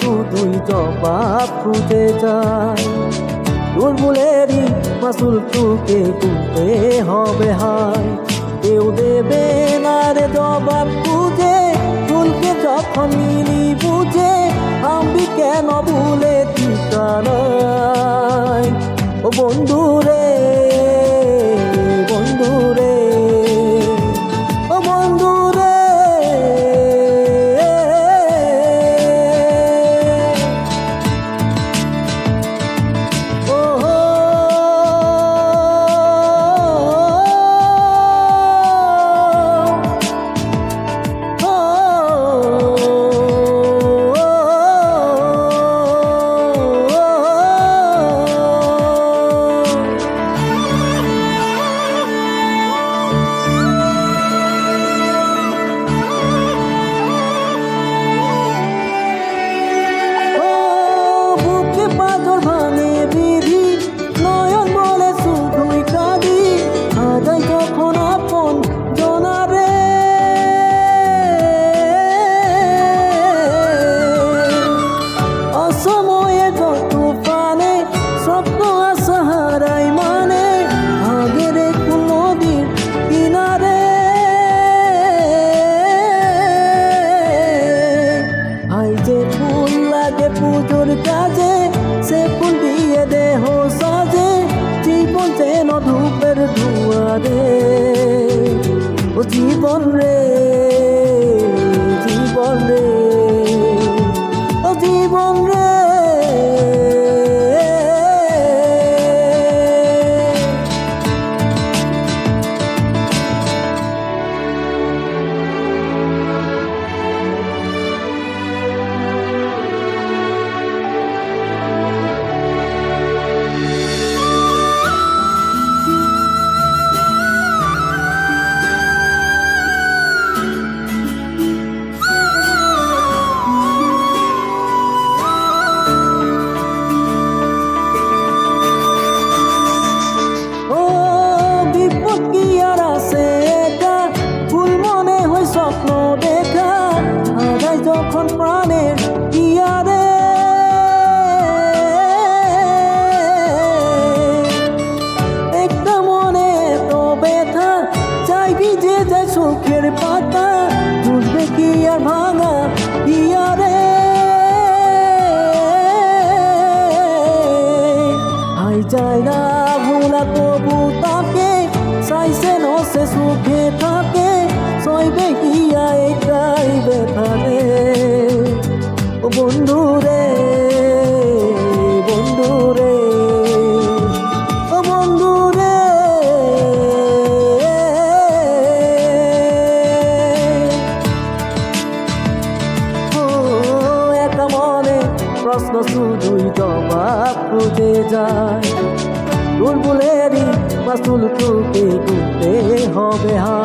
শুধুই জবাব খুঁজে যায়। বুলবুলেরই মাসুল তোকে গুনতে হবে হায়। কেউ দেবে না রে জবাব খুঁজে, ফুলকে যখন মিলি বুঝে আমি কেন ভুলে ঠিকানায়। ও বন্ধু রে, বন্ধু রে, ও বন্ধু রে। পাথর ভাঙে বিধি নয়ন বলে শুধুই কাঁদি, হাজাই যখন আপন জনারে। অসময়ে যত পানে স্বপ্ন আশা হারাই মানে, আগের একটু নদীর কিনারে। আই যে ফুল লাগে পুজোর কাজে, সে ফুল দিয়ে দেহ সাজে, জীবন যেন ধূপের ধুয়ারে। ও জীবন রে, জীবন রে, ও জীবন রে। স্বপ্ন দেখা হারাই যখন প্রাণের ইয়ারে। একটা মনে তো ব্যথা চাইবি যে যায় সুখের পাতা, বুঝবে কি আর ভাঙা ইয়ারে। আই যায় না ভুলা তবু তাকে, চাইছে নসে সুখে থাকে, সইবে হিয়া একাই ব্যথারে। ও বন্ধু রে, বন্ধু রে, ও বন্ধু রে। ও একা মনে প্রশ্ন শুধুই জবাব খুঁজে যায়। বুলবুলেরই মাসুল তোকে গুনতে হবে হায়।